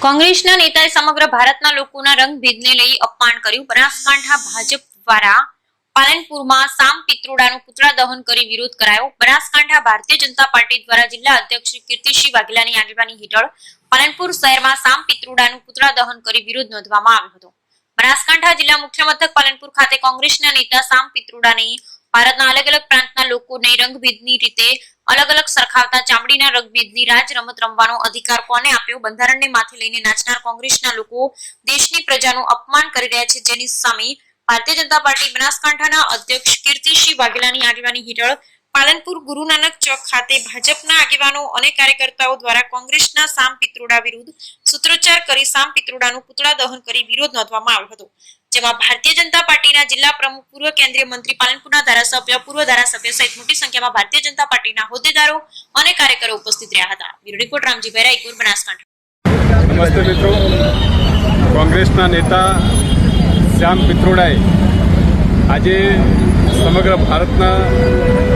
કોંગ્રેસના નેતાએ સમગ્ર ભારતના લોકોના રંગભેદને લઈ અપમાન કર્યું। બનાસકાંઠા ભાજપ દ્વારા પાલનપુરમાં સામ પિત્રોડાનું પુતળા દહન કરી વિરોધ કરાયો। બનાસકાંઠા ભારતીય જનતા પાર્ટી દ્વારા જિલ્લા અધ્યક્ષ કીર્તિસિંહ વાઘેલાની આગેવાની હેઠળ પાલનપુર શહેરમાં સામ પિત્રોડાનું પુતળા દહન કરી વિરોધ નોંધવામાં આવ્યો હતો। બનાસકાંઠા જિલ્લા મુખ્ય મથક પાલનપુર ખાતે કોંગ્રેસના નેતા સામ પિત્રોડાને ભારતના અલગ અલગ પ્રાંતના લોકોને રંગભેદની રીતે અલગ અલગ સરખાવતા ચામડીના રંગભેદની રાજ રમત રમવાનો અધિકાર કોને આપ્યો? બંધારણને માથે લઈને નાચનાર કોંગ્રેસના લોકો દેશની પ્રજાનું અપમાન કરી રહ્યા છે, જેની સામે ભારતીય જનતા પાર્ટી બનાસકાંઠાના અધ્યક્ષ કીર્તિસિંહ વાઘેલાની આગેવાની હેઠળ પાલનપુર ગુરુ નાનક ચોક ખાતે ભાજપના આગેવાનો અને કાર્યકર્તાઓ દ્વારા કોંગ્રેસના સામ પિત્રોડા વિરુદ્ધ સૂત્રોચ્ચાર કરી સામ પિત્રોડાનું પુતળા દહન કરી વિરોધ નોંધવામાં આવ્યો હતો, જેમાં ભારતીય જનતા પાર્ટીના જિલ્લા પ્રમુખ, પૂર્વ કેન્દ્રીય મંત્રી, પાલનપુરના ધારાસભ્ય, પૂર્વ ધારાસભ્ય સહિત મોટી સંખ્યામાં ભારતીય જનતા પાર્ટીના હોદ્દેદારો અને કાર્યકરો ઉપસ્થિત રહ્યા હતા। Bureau report Ramjibhai Raygur, Banaskantha. નમસ્તે મિત્રો, કોંગ્રેસના નેતા શ્યામ પિત્રોડાએ આજે સમગ્ર ભારતના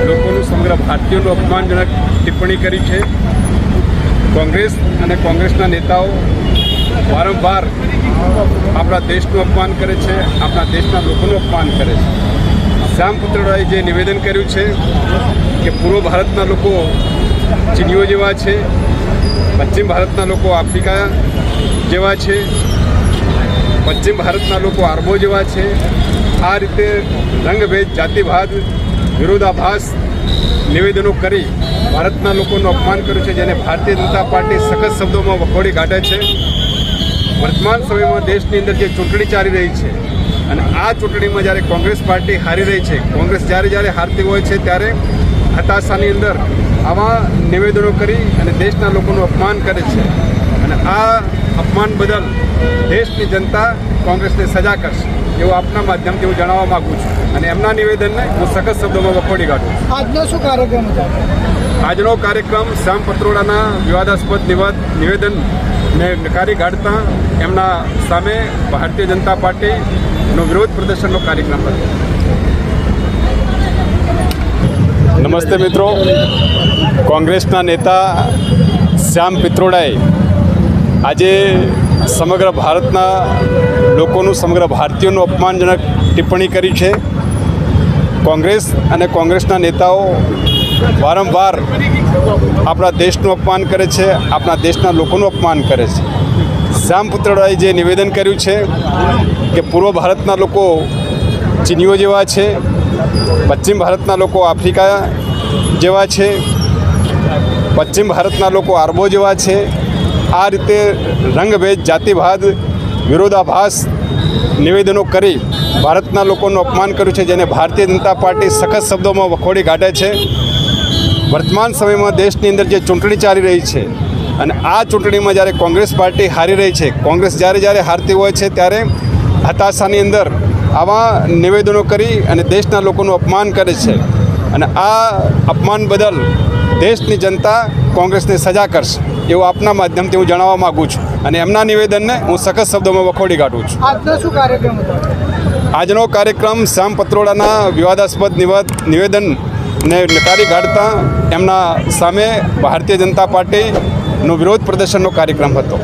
લોકોનું, સમગ્ર ભારતીયોનું અપમાનજનક ટિપ્પણી કરી છે। કોંગ્રેસ અને કોંગ્રેસના નેતાઓ વારંવાર આપણા દેશનું અપમાન કરે છે, આપણા દેશના લોકોનું અપમાન કરે છે। શ્યામ પિત્રોડાએ જે નિવેદન કર્યું છે કે પૂર્વ ભારતના લોકો ચીનીઓ જેવા છે, પશ્ચિમ ભારતના લોકો આફ્રિકા જેવા છે, પશ્ચિમ ભારતના લોકો આરબો જેવા છે, આ રીતે રંગભેદ, જાતિવાદ, વિરોધાભાસ નિવેદનો કરી ભારતના લોકોનું અપમાન કર્યું છે, જેને ભારતીય જનતા પાર્ટી સખત શબ્દોમાં વખોડી કાઢે છે। વર્તમાન સમયમાં દેશની અંદર જે ચૂંટણી ચાલી રહી છે અને આ ચૂંટણીમાં જ્યારે કોંગ્રેસ પાર્ટી હારી રહી છે, કોંગ્રેસ જ્યારે હારતી હોય છે ત્યારે હતાશાની અંદર આવા નિવેદનો કરી અને દેશના લોકોનું અપમાન કરે છે અને આ અપમાન બદલ દેશની જનતા કોંગ્રેસને સજા કરશે એવું આપના માધ્યમથી હું જણાવવા માગું છું અને એમના નિવેદનને હું સખત શબ્દોમાં વખોડી કાઢું છું। આજનો શું કાર્યક્રમ હતો? આજનો કાર્યક્રમ શ્યામ પિત્રોડાના વિવાદાસ્પદ નિવેદનને નકારી કાઢતા એમના સામે ભારતીય જનતા પાર્ટીનો વિરોધ પ્રદર્શનનો કાર્યક્રમ હતો। નમસ્તે મિત્રો, કોંગ્રેસના નેતા શ્યામ પિત્રોડાએ આજે સમગ્ર ભારતના લોકોનું, સમગ્ર ભારતીયોનું અપમાનજનક ટિપ્પણી કરી છે। કોંગ્રેસ અને કોંગ્રેસના નેતાઓ વારંવાર આપણા દેશનું અપમાન કરે છે, આપણા દેશના લોકોનું અપમાન કરે છે। શ્યામ પિત્રોડાએ જે નિવેદન કર્યું છે કે પૂર્વ ભારતના લોકો ચીનીઓ જેવા છે, પશ્ચિમ ભારતના લોકો આફ્રિકા જેવા છે, પશ્ચિમ ભારતના લોકો આરબો જેવા છે, આ રીતે રંગભેદ, જાતિવાદ, વિરોધાભાસ નિવેદનો કરી ભારતના લોકોનું અપમાન કર્યું છે, જેને ભારતીય જનતા પાર્ટી સખત શબ્દોમાં વખોડી કાઢે છે। વર્તમાન સમયમાં દેશની અંદર જે ચૂંટણી ચાલી રહી છે અને આ ચૂંટણીમાં જ્યારે કોંગ્રેસ પાર્ટી હારી રહી છે, કોંગ્રેસ જ્યારે હારતી હોય છે ત્યારે હતાશાની અંદર આવા નિવેદનો કરી અને દેશના લોકોનું અપમાન કરે છે અને આ અપમાન બદલ દેશની જનતા કોંગ્રેસને સજા કરશે એવું આપના માધ્યમથી હું જણાવવા માગું છું અને એમના નિવેદનને હું સખત શબ્દોમાં વખોડી કાઢું છું। આજનો શું કાર્યક્રમ હતો? આજનો કાર્યક્રમ શ્યામ પિત્રોડાના વિવાદાસ્પદ નિવેદનને નકારી કાઢતા એમના સામે ભારતીય જનતા પાર્ટીનો વિરોધ પ્રદર્શનનો કાર્યક્રમ હતો।